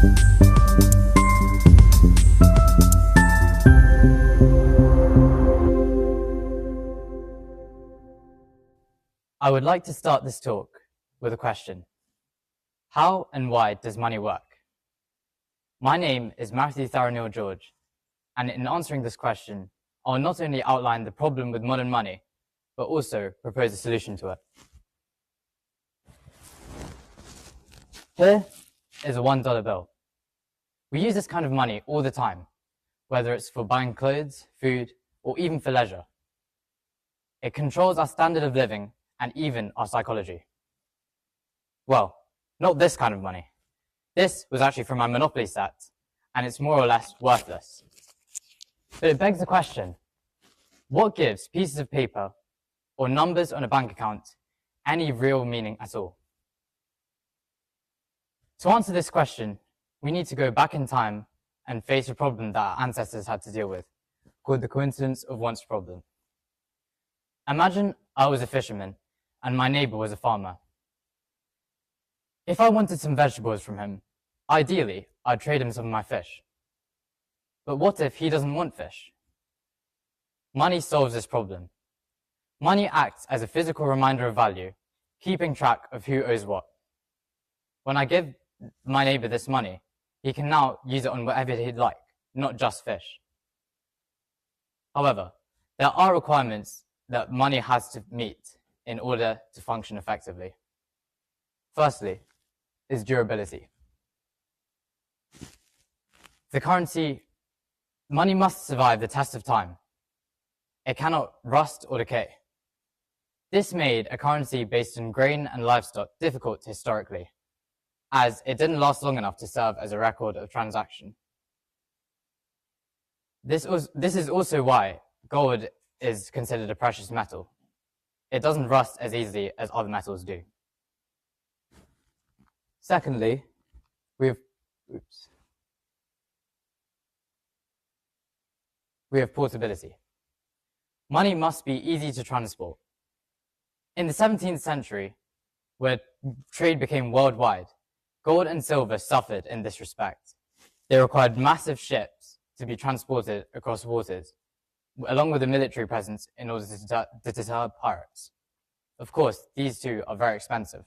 I would like to start this talk with a question. How and why does money work? My name is Matthew Tharanil George, and in answering this question, I will not only outline the problem with modern money, but also propose a solution to it. Here is a $1 bill. We use this kind of money all the time, whether it's for buying clothes, food, or even for leisure. It controls our standard of living and even our psychology. Well, not this kind of money. This was actually from my Monopoly set, and it's more or less worthless. But it begs the question, what gives pieces of paper or numbers on a bank account any real meaning at all? To answer this question, we need to go back in time and face a problem that our ancestors had to deal with, called the coincidence of wants problem. Imagine I was a fisherman and my neighbor was a farmer. If I wanted some vegetables from him, ideally, I'd trade him some of my fish. But what if he doesn't want fish? Money solves this problem. Money acts as a physical reminder of value, keeping track of who owes what. When I give my neighbor this money, he can now use it on whatever he'd like, not just fish. However, there are requirements that money has to meet in order to function effectively. Firstly, is durability. The currency, money must survive the test of time. It cannot rust or decay. This made a currency based on grain and livestock difficult historically, as it didn't last long enough to serve as a record of transaction. This is also why gold is considered a precious metal. It doesn't rust as easily as other metals do. Secondly, we have portability. Money must be easy to transport. In the 17th century, where trade became worldwide, gold and silver suffered in this respect. They required massive ships to be transported across waters, along with a military presence in order to deter pirates. Of course, these two are very expensive.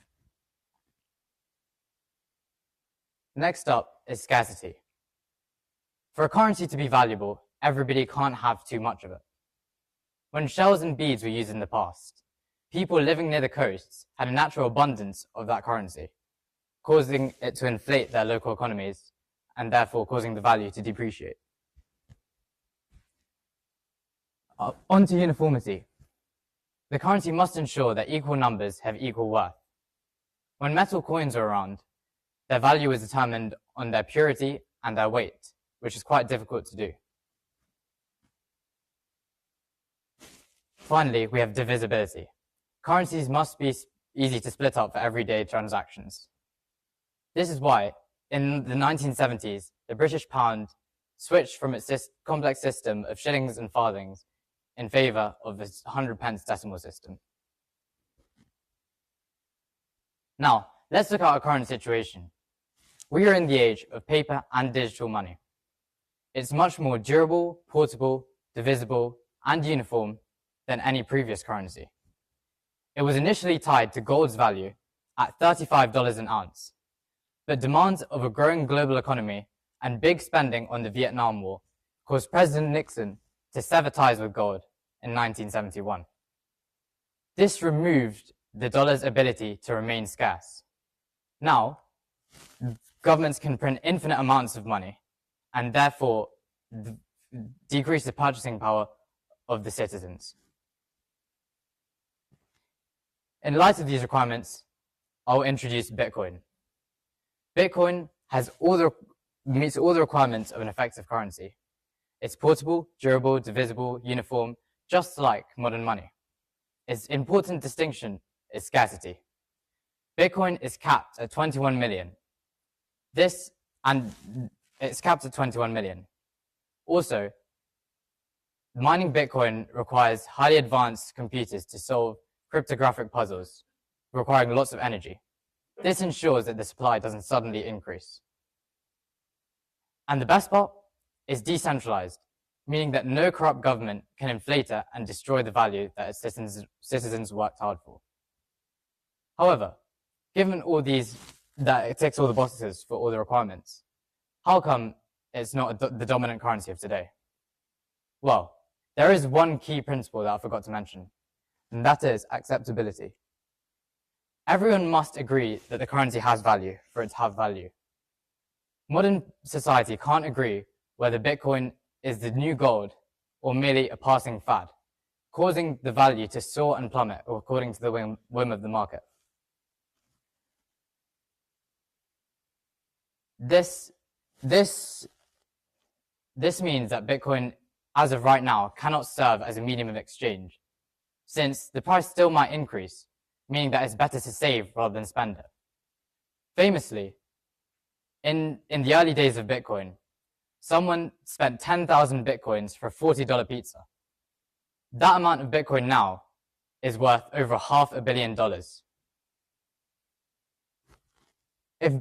Next up is scarcity. For a currency to be valuable, everybody can't have too much of it. When shells and beads were used in the past, people living near the coasts had a natural abundance of that currency, causing it to inflate their local economies and therefore causing the value to depreciate. On to uniformity. The currency must ensure that equal numbers have equal worth. When metal coins are around, their value is determined on their purity and their weight, which is quite difficult to do. Finally, we have divisibility. Currencies must be easy to split up for everyday transactions. This is why, in the 1970s, the British pound switched from its complex system of shillings and farthings in favor of the 100 pence decimal system. Now, let's look at our current situation. We are in the age of paper and digital money. It's much more durable, portable, divisible, and uniform than any previous currency. It was initially tied to gold's value at $35 an ounce, but demands of a growing global economy and big spending on the Vietnam War caused President Nixon to sever ties with gold in 1971. This removed the dollar's ability to remain scarce. Now, governments can print infinite amounts of money and therefore decrease the purchasing power of the citizens. In light of these requirements, I'll introduce Bitcoin. Bitcoin meets all the requirements of an effective currency. It's portable, durable, divisible, uniform, just like modern money. Its important distinction is scarcity. Bitcoin is capped at 21 million. It's capped at 21 million. Also, mining Bitcoin requires highly advanced computers to solve cryptographic puzzles, requiring lots of energy. This ensures that the supply doesn't suddenly increase. And the best part is decentralized, meaning that no corrupt government can inflate it and destroy the value that its citizens worked hard for. However, given all these, that it ticks all the boxes for all the requirements, how come it's not the dominant currency of today? Well, there is one key principle that I forgot to mention, and that is acceptability. Everyone must agree that the currency has value for it to have value. Modern society can't agree whether Bitcoin is the new gold or merely a passing fad, causing the value to soar and plummet according to the whim of the market. This means that Bitcoin, as of right now, cannot serve as a medium of exchange, since the price still might increase, meaning that it's better to save rather than spend it. Famously, in the early days of Bitcoin, someone spent 10,000 Bitcoins for a $40 pizza. That amount of Bitcoin now is worth over $500 million. If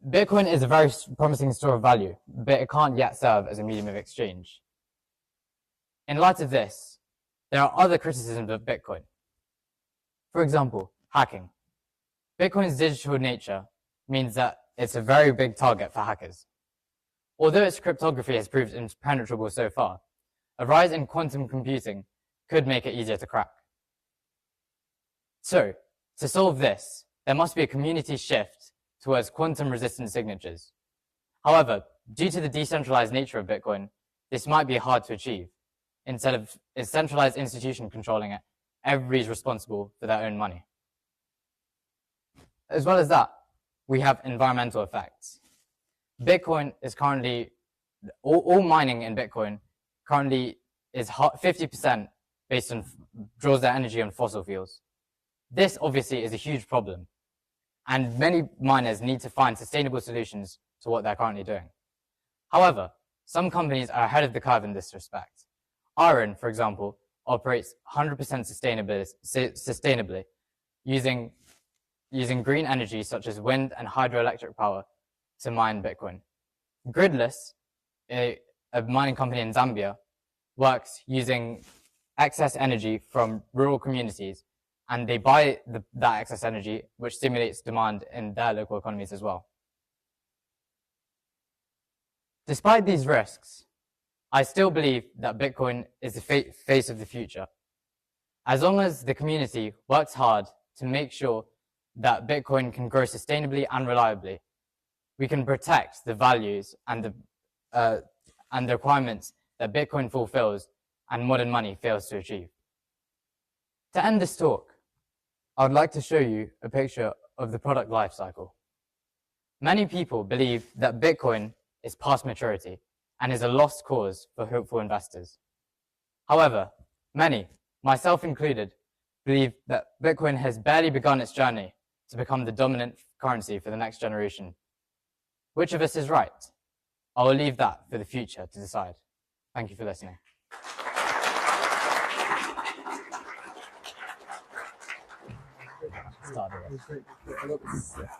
Bitcoin is a very promising store of value, but it can't yet serve as a medium of exchange. In light of this, there are other criticisms of Bitcoin. For example, hacking. Bitcoin's digital nature means that it's a very big target for hackers. Although its cryptography has proved impenetrable so far, a rise in quantum computing could make it easier to crack. So, to solve this, there must be a community shift towards quantum-resistant signatures. However, due to the decentralized nature of Bitcoin, this might be hard to achieve. Instead of a centralized institution controlling it, everybody is responsible for their own money. As well as that, we have environmental effects. Bitcoin is currently, all mining in Bitcoin currently is 50% based on, draws their energy on fossil fuels. This obviously is a huge problem, and many miners need to find sustainable solutions to what they're currently doing. However, some companies are ahead of the curve in this respect. Iron, for example, operates 100% sustainably using green energy such as wind and hydroelectric power to mine Bitcoin. Gridless, a mining company in Zambia, works using excess energy from rural communities, and they buy that excess energy, which stimulates demand in their local economies as well. Despite these risks, I still believe that Bitcoin is the face of the future. As long as the community works hard to make sure that Bitcoin can grow sustainably and reliably, we can protect the values and the requirements that Bitcoin fulfills and modern money fails to achieve. To end this talk, I would like to show you a picture of the product lifecycle. Many people believe that Bitcoin is past maturity and is a lost cause for hopeful investors. However, many, myself included, believe that Bitcoin has barely begun its journey to become the dominant currency for the next generation. Which of us is right? I will leave that for the future to decide. Thank you for listening. Start it.